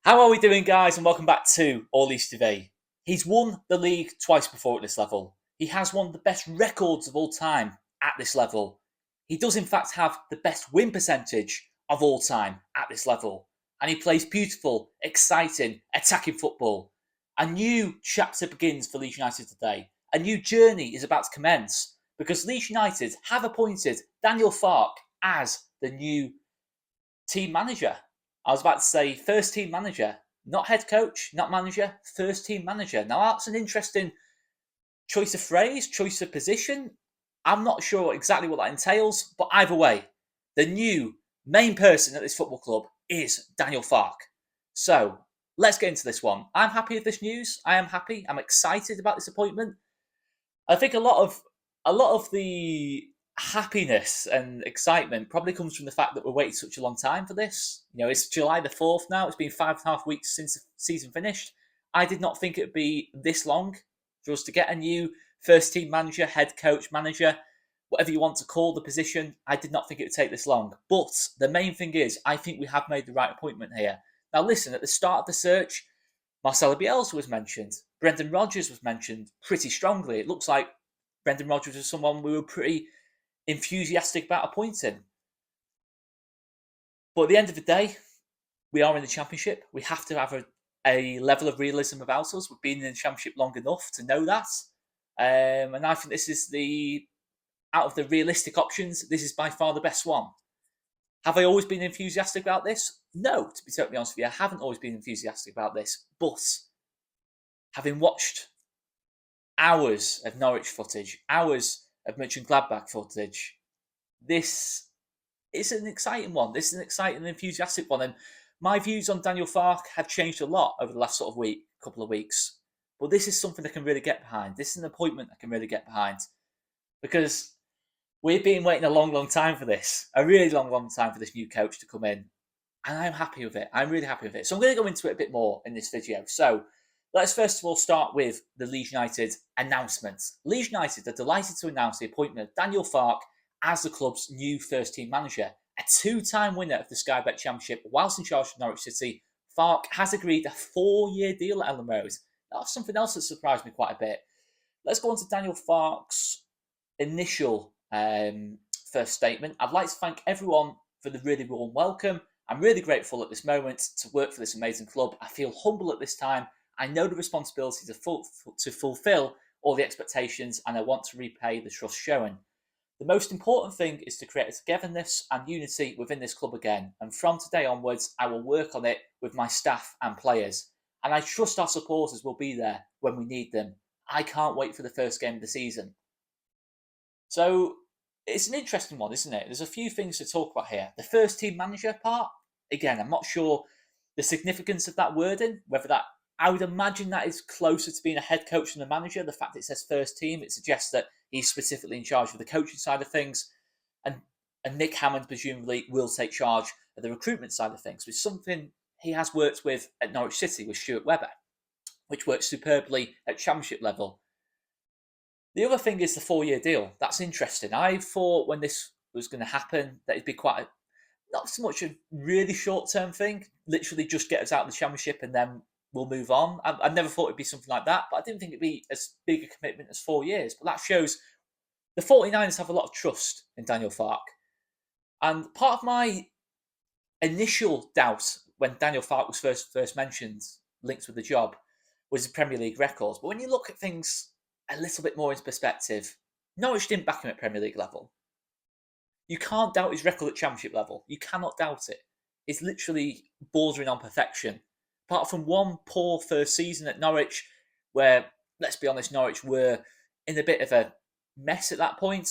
How are we doing, guys? And welcome back to All East TV. He's won the league twice before at this level. He has one of the best records of all time at this level. He does, in fact, have the best win percentage of all time at this level. And he plays beautiful, exciting, attacking football. A new chapter begins for Leeds United today. A new journey is about to commence because Leeds United have appointed Daniel Farke as the new team manager. I was about to say first team manager, not head coach, not manager, first team manager. Now that's an interesting choice of phrase, choice of position. I'm not sure exactly what that entails, but either way, the new main person at this football club is Daniel Farke. So let's get into this one. I'm happy with this news. I am happy. I'm excited about this appointment. I think a lot of the happiness and excitement probably comes from the fact that we're waiting such a long time for this. It's July the 4th now. It's been 5.5 weeks since the season finished. I did not think it would be this long for us to get a new first team manager, head coach, manager, whatever you want to call the position. I did not think it would take this long. But the main thing is, I think we have made the right appointment here. Now, listen, at the start of the search, Marcelo Bielsa was mentioned. Brendan Rodgers was mentioned pretty strongly. It looks like Brendan Rodgers was someone we were pretty enthusiastic about appointing. But at the end of the day, we are in the Championship. We have to have a level of realism about us. We've been in the Championship long enough to know that. And I think this is out of the realistic options, this is by far the best one. Have I always been enthusiastic about this? No, to be totally honest with you, I haven't always been enthusiastic about this. But having watched hours of Norwich footage, hours of Mönchengladbach footage, this is an exciting one. This is an exciting and enthusiastic one. And my views on Daniel Farke have changed a lot over the last couple of weeks. But this is something I can really get behind. This is an appointment I can really get behind. Because we've been waiting a long, long time for this. A really long, long time for this new coach to come in. And I'm happy with it. I'm really happy with it. So I'm going to go into it a bit more in this video. So let's first of all start with the Leeds United announcement. Leeds United are delighted to announce the appointment of Daniel Farke as the club's new first-team manager. A two-time winner of the Sky Bet Championship whilst in charge of Norwich City, Farke has agreed a 4-year deal at Ellen Road. That's something else that surprised me quite a bit. Let's go on to Daniel Farke's initial first statement. I'd like to thank everyone for the really warm welcome. I'm really grateful at this moment to work for this amazing club. I feel humble at this time. I know the responsibility to fulfil all the expectations, and I want to repay the trust shown. The most important thing is to create a togetherness and unity within this club again, and from today onwards, I will work on it with my staff and players. And I trust our supporters will be there when we need them. I can't wait for the first game of the season. So it's an interesting one, isn't it? There's a few things to talk about here. The first team manager part, again, I'm not sure the significance of that wording, I would imagine that is closer to being a head coach than a manager. The fact that it says first team, it suggests that he's specifically in charge of the coaching side of things. And Nick Hammond presumably will take charge of the recruitment side of things, which is something he has worked with at Norwich City with Stuart Webber, which works superbly at Championship level. The other thing is the 4-year deal. That's interesting. I thought when this was going to happen that it'd be not so much a really short-term thing, literally just get us out of the Championship and then we'll move on. I never thought it'd be something like that, but I didn't think it'd be as big a commitment as 4 years. But that shows the 49ers have a lot of trust in Daniel Farke. And part of my initial doubt when Daniel Farke was first mentioned, linked with the job, was the Premier League records. But when you look at things a little bit more into perspective, Norwich didn't back him at Premier League level. You can't doubt his record at Championship level. You cannot doubt it. It's literally bordering on perfection. Apart from one poor first season at Norwich, where, let's be honest, Norwich were in a bit of a mess at that point,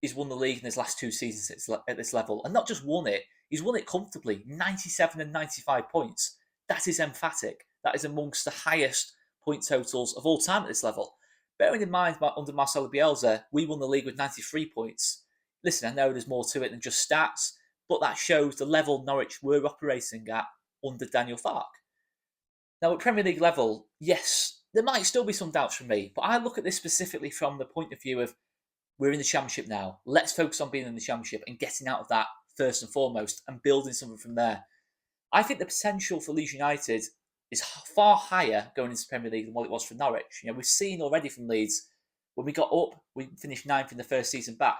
he's won the league in his last 2 seasons at this level. And not just won it, he's won it comfortably, 97 and 95 points. That is emphatic. That is amongst the highest point totals of all time at this level. Bearing in mind, under Marcelo Bielsa, we won the league with 93 points. Listen, I know there's more to it than just stats, but that shows the level Norwich were operating at under Daniel Farke. Now, at Premier League level, yes, there might still be some doubts from me, but I look at this specifically from the point of view of we're in the Championship now. Let's focus on being in the Championship and getting out of that first and foremost and building something from there. I think the potential for Leeds United is far higher going into the Premier League than what it was for Norwich. We've seen already from Leeds, when we got up, we finished ninth in the first season back.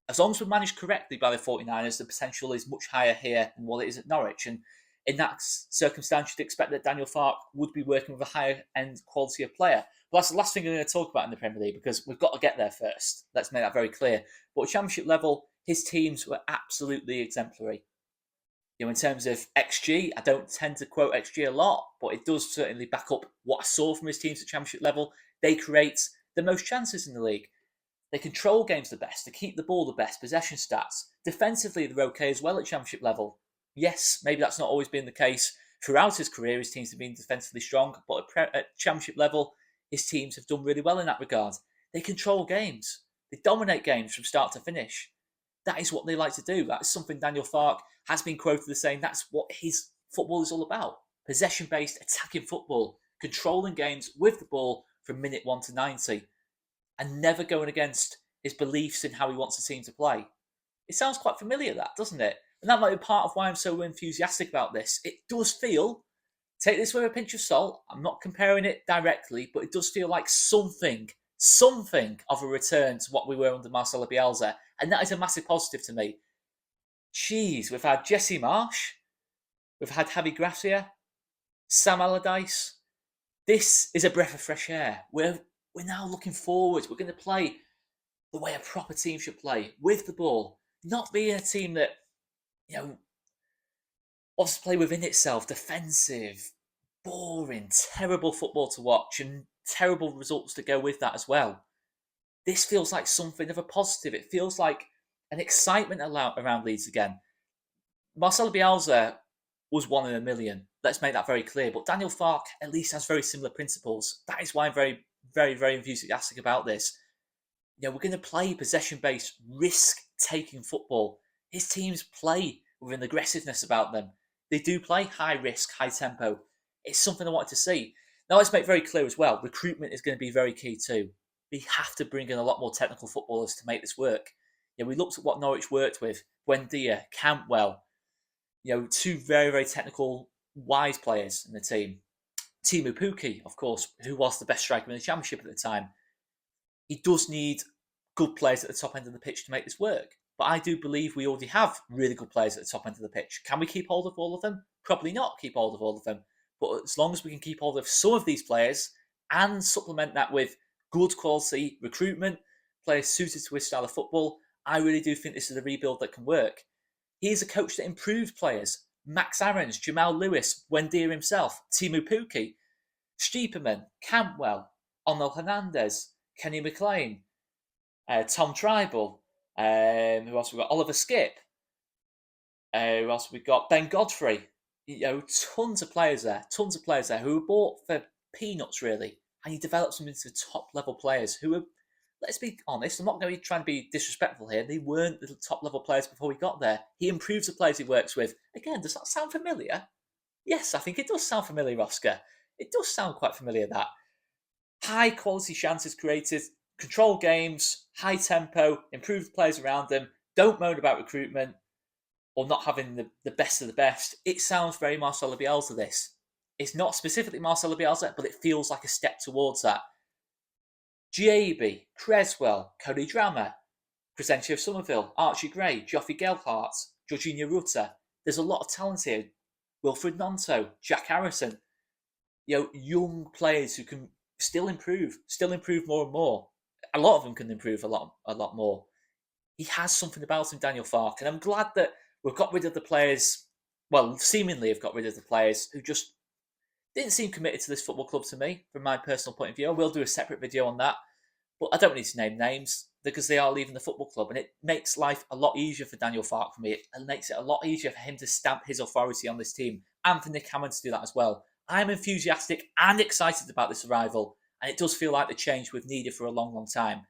As long as we're managed correctly by the 49ers, the potential is much higher here than what it is at Norwich. And in that circumstance, you'd expect that Daniel Farke would be working with a higher end quality of player. But that's the last thing I'm going to talk about in the Premier League, because we've got to get there first. Let's make that very clear. But at Championship level, his teams were absolutely exemplary. In terms of XG, I don't tend to quote XG a lot, but it does certainly back up what I saw from his teams at Championship level. They create the most chances in the league. They control games the best. They keep the ball the best. Possession stats. Defensively, they're okay as well at Championship level. Yes, maybe that's not always been the case throughout his career. His teams have been defensively strong, but at Championship level, his teams have done really well in that regard. They control games. They dominate games from start to finish. That is what they like to do. That's something Daniel Farke has been quoted as saying that's what his football is all about. Possession-based, attacking football, controlling games with the ball from minute 1 to 90, and never going against his beliefs in how he wants the team to play. It sounds quite familiar, that, doesn't it? And that might be part of why I'm so enthusiastic about this. It does feel, take this with a pinch of salt, I'm not comparing it directly, but it does feel like something of a return to what we were under Marcelo Bielsa. And that is a massive positive to me. Jeez, we've had Jesse Marsh, we've had Javi Gracia, Sam Allardyce. This is a breath of fresh air. We're now looking forward. We're going to play the way a proper team should play, with the ball, not being a team that, wants to play within itself, defensive, boring, terrible football to watch, and terrible results to go with that as well. This feels like something of a positive. It feels like an excitement around Leeds again. Marcelo Bielsa was one in a million. Let's make that very clear. But Daniel Farke at least has very similar principles. That is why I'm very, very, very enthusiastic about this. We're going to play possession-based, risk-taking football. His teams play with an aggressiveness about them. They do play high risk, high tempo. It's something I wanted to see. Now, let's make very clear as well, recruitment is going to be very key too. We have to bring in a lot more technical footballers to make this work. We looked at what Norwich worked with. Buendia, Cantwell, two very, very technical, wise players in the team. Teemu Pukki, of course, who was the best striker in the Championship at the time. He does need good players at the top end of the pitch to make this work. But I do believe we already have really good players at the top end of the pitch. Can we keep hold of all of them? Probably not keep hold of all of them. But as long as we can keep hold of some of these players and supplement that with good quality recruitment, players suited to his style of football, I really do think this is a rebuild that can work. He is a coach that improves players. Max Aarons, Jamal Lewis, Buendia himself, Teemu Pukki, Stiepermann, Cantwell, Onel Hernandez, Kenny McLean, Tom Tribal, who else we got? Oliver Skip. Who else we got? Ben Godfrey. Tons of players there who were bought for peanuts, really. And he develops them into top level players who are, let's be honest, I'm not going to be trying to be disrespectful here. They weren't the top level players before we got there. He improves the players he works with. Again, does that sound familiar? Yes, I think it does sound familiar, Oscar. It does sound quite familiar, that. High quality chances created, control games, high tempo, improve the players around them, don't moan about recruitment or not having the best of the best. It sounds very Marcelo Bielsa, this. It's not specifically Marcelo Bielsa, but it feels like a step towards that. Giabi, Creswell, Cody Drammer, Crescencio Somerville, Archie Gray, Joffrey Gelhardt, Jorginho Rutter. There's a lot of talent here. Wilfred Nonto, Jack Harrison. Young players who can still improve more and more. A lot of them can improve a lot more. He has something about him, Daniel Farke, and I'm glad that we've got rid of the players, well, seemingly have got rid of the players who just didn't seem committed to this football club to me, from my personal point of view. I will do a separate video on that, but I don't need to name names because they are leaving the football club, and it makes life a lot easier for Daniel Farke for me. It makes it a lot easier for him to stamp his authority on this team, and for Nick Hammond to do that as well. I'm enthusiastic and excited about this arrival, and it does feel like the change we've needed for a long, long time.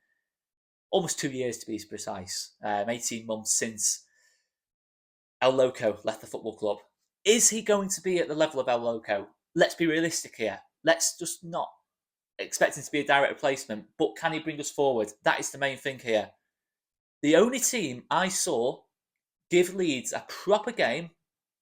Almost 2 years to be precise. 18 months since El Loco left the football club. Is he going to be at the level of El Loco? Let's be realistic here. Let's just not expect him to be a direct replacement, but can he bring us forward? That is the main thing here. The only team I saw give Leeds a proper game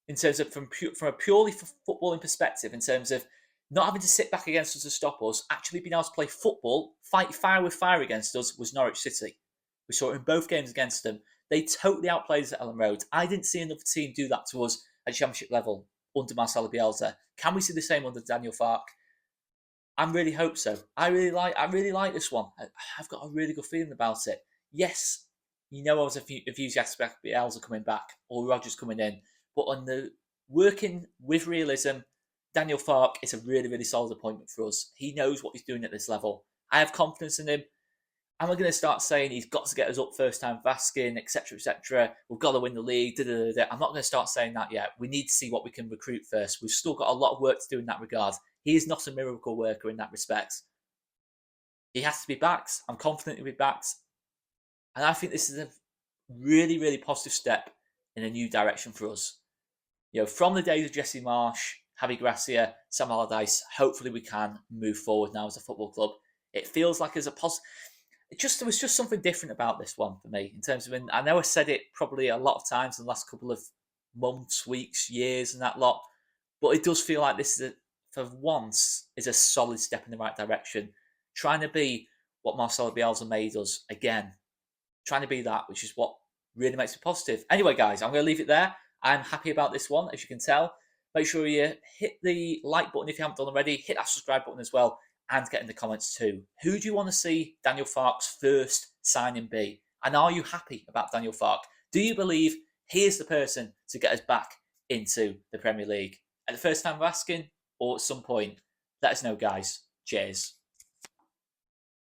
in terms of from a purely footballing perspective, in terms of not having to sit back against us to stop us, actually being able to play football, fight fire with fire against us, was Norwich City. We saw it in both games against them. They totally outplayed us at Ellen Road. I didn't see another team do that to us at Championship level under Marcelo Bielsa. Can we see the same under Daniel Farke? I really hope so. I really like this one. I've got a really good feeling about it. Yes, I was enthusiastic about Bielsa coming back or Rodgers coming in, but on the working with realism, Daniel Farke is a really, really solid appointment for us. He knows what he's doing at this level. I have confidence in him. Am I going to start saying he's got to get us up first time Vaskin, etc., etc.? We've got to win the league. Da, da, da, da. I'm not going to start saying that yet. We need to see what we can recruit first. We've still got a lot of work to do in that regard. He is not a miracle worker in that respect. He has to be backed. I'm confident he'll be backed. And I think this is a really, really positive step in a new direction for us. From the days of Jesse Marsh, Javi Gracia, Sam Allardyce, hopefully we can move forward now as a football club. It feels like there's a there was just something different about this one for me in terms of. I know I said it probably a lot of times in the last couple of months, weeks, years, and that lot, but it does feel like this is for once is a solid step in the right direction. Trying to be what Marcelo Bielsa made us again. Trying to be that, which is what really makes me positive. Anyway, guys, I'm going to leave it there. I'm happy about this one, as you can tell. Make sure you hit the like button if you haven't done already. Hit that subscribe button as well. And get in the comments too. Who do you want to see Daniel Farke's first signing be? And are you happy about Daniel Farke? Do you believe he is the person to get us back into the Premier League? At the first time of asking, or at some point? Let us know, guys. Cheers.